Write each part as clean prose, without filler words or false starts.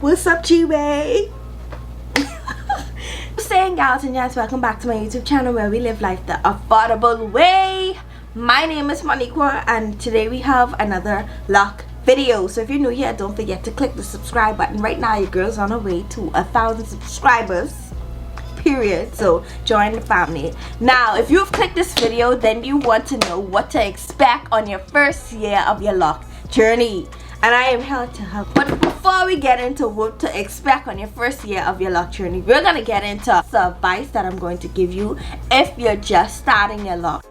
What's up, G-Way? Saying gals and yes, welcome back to my YouTube channel where we live life the affordable way. My name is Moniqua and today we have another lock video. So if you're new here, don't forget to click the subscribe button. Right now your girl's on her way to 1,000 subscribers, period. So join the family. Now if you've clicked this video, then you want to know what to expect on your first year of your lock journey, and I am here to help. But before we get into what to expect on your first year of your lock journey, we're gonna get into some advice that I'm going to give you if you're just starting your lock.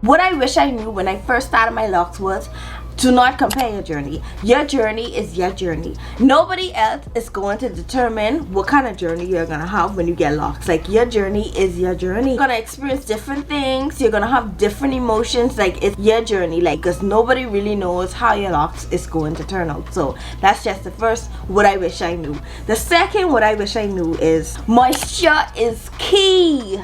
What I wish I knew when I first started my locks was, do not compare your journey. Your journey is your journey. Nobody else is going to determine what kind of journey you're gonna have when you get locks. Like, your journey is your journey. You're gonna experience different things. You're gonna have different emotions. Like, it's your journey. Like, because nobody really knows how your locks is going to turn out. So that's just the first what I wish I knew. The second what I wish I knew is moisture is key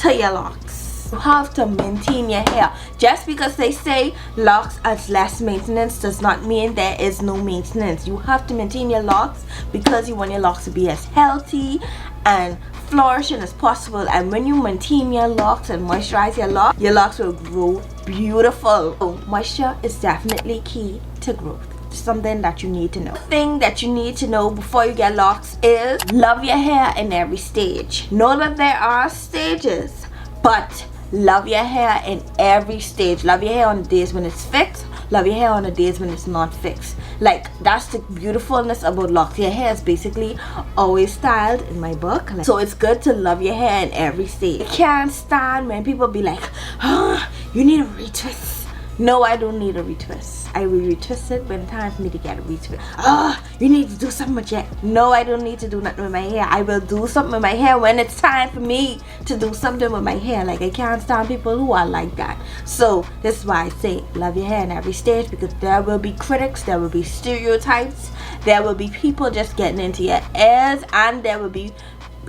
to your locks. You have to maintain your hair. Just because they say locks as less maintenance does not mean there is no maintenance. You have to maintain your locks because you want your locks to be as healthy and flourishing as possible. And when you maintain your locks and moisturize your locks will grow beautiful. So moisture is definitely key to growth. Something that you need to know. The thing that you need to know before you get locks is love your hair in every stage. Know that there are stages, but love your hair in every stage. Love your hair on the days when it's fixed. Love your hair on the days when it's not fixed. Like, that's the beautifulness about locks. Your hair is basically always styled in my book. So it's good to love your hair in every stage. I can't stand when people be like, oh, you need a retwist. No, I don't need a retwist. I will retwist it when it's time for me to get a retwist. Oh, you need to do something with your hair. No, I don't need to do nothing with my hair. I will do something with my hair when it's time for me to do something with my hair. Like, I can't stand people who are like that. So this is why I say love your hair in every stage, because there will be critics, there will be stereotypes, there will be people just getting into your ears, and there will be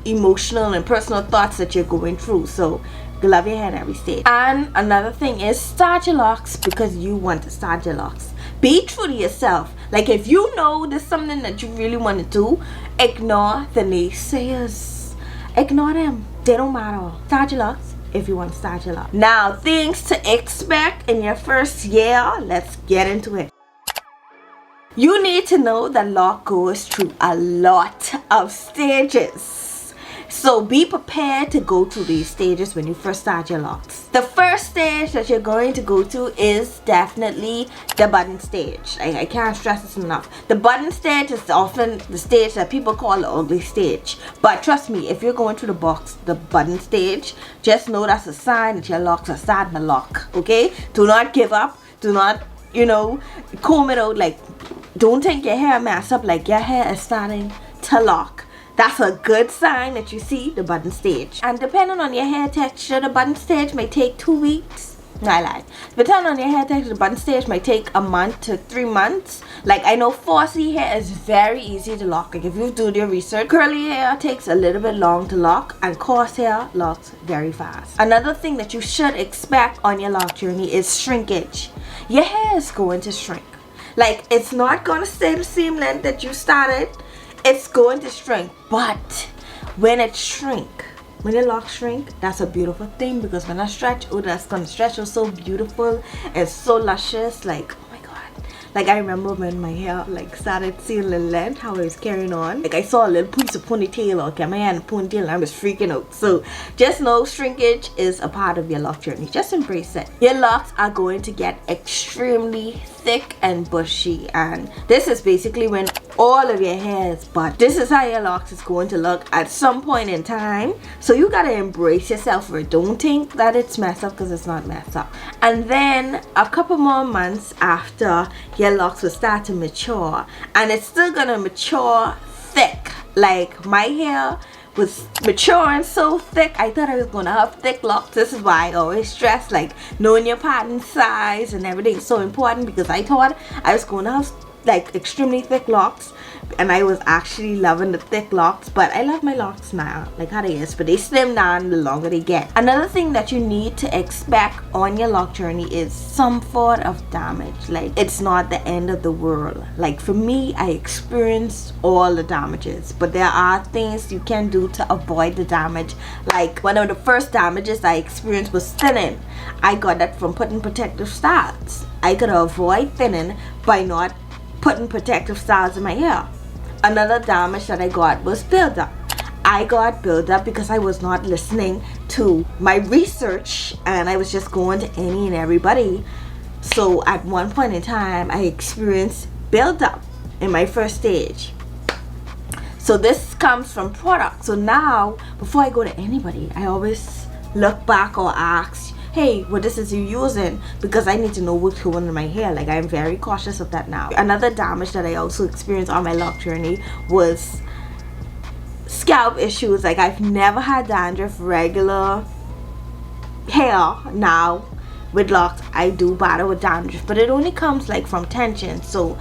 emotional and personal thoughts that you're going through. So love your hair in every stage. And another thing is, start your locks because you want to start your locks. Be true to yourself. Like, if you know there's something that you really want to do, ignore the naysayers. Ignore them. They don't matter. Start your locks if you want to start your locks. Now, things to expect in your first year. Let's get into it. You need to know that lock goes through a lot of stages. So be prepared to go through these stages when you first start your locks. The first stage that you're going to go to is definitely the button stage. I can't stress this enough. The button stage is often the stage that people call the ugly stage. But trust me, if you're going through the button stage, just know that's a sign that your locks are starting to lock. Okay? Do not give up. Do not, comb it out. Like, don't take your hair mess up. Like, your hair is starting to lock. That's a good sign that you see the button stage. And depending on your hair texture, the button stage may take 2 weeks. No, I lied. Depending on your hair texture, the button stage might take a month to 3 months. Like, I know 4C hair is very easy to lock. Like, if you do your research, curly hair takes a little bit long to lock, and coarse hair locks very fast. Another thing that you should expect on your lock journey is shrinkage. Your hair is going to shrink. Like, it's not going to stay the same length that you started. It's going to shrink, but when it shrink, when your locks shrink, that's a beautiful thing, because when I stretch, oh, that's gonna stretch out so beautiful and so luscious. Like, oh my god. Like, I remember when my hair like started seeing a little length, how it was carrying on. Like, I saw a little piece of ponytail, or my hair in a ponytail, and I was freaking out. So just know shrinkage is a part of your lock journey. Just embrace it. Your locks are going to get extremely thick and bushy, and this is basically when all of your hair is butt. This is how your locks is going to look at some point in time. So you gotta embrace yourself for it. Don't think that it's messed up, because it's not messed up. And then a couple more months after, your locks will start to mature, and it's still gonna mature thick. Like, my hair was maturing so thick, I thought I was gonna have thick locks. This is why I always stress, like, knowing your pattern size and everything is so important, because I thought I was gonna have like extremely thick locks, and I was actually loving the thick locks, but I love my locks now like how they is, but they slim down the longer they get. Another thing that you need to expect on your loc journey is some sort of damage. Like, it's not the end of the world. Like for me, I experienced all the damages, but there are things you can do to avoid the damage. Like one of the first damages I experienced was thinning. I got that from putting protective styles. I could avoid thinning by not putting protective styles in my hair. Another damage that I got was buildup. I got buildup because I was not listening to my research, and I was just going to any and everybody. So at one point in time, I experienced buildup in my first stage. So this comes from product. So now, before I go to anybody, I always look back or ask, hey, what this is you using, because I need to know what's going on in my hair. Like, I'm very cautious of that now. Another damage that I also experienced on my loc journey was scalp issues. Like, I've never had dandruff, regular hair. Now with locs, I do battle with dandruff, but it only comes like from tension. So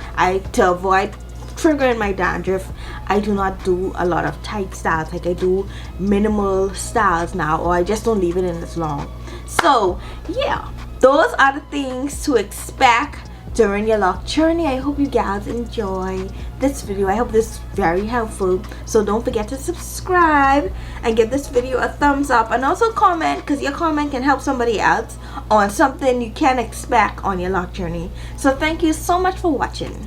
to avoid triggering my dandruff, I do not do a lot of tight styles. Like, I do minimal styles now, or I just don't leave it in as long. So yeah, those are the things to expect during your loc journey. I hope you guys enjoy this video. I hope this is very helpful. So don't forget to subscribe and give this video a thumbs up, and also comment, because your comment can help somebody else on something you can expect on your loc journey. So thank you so much for watching.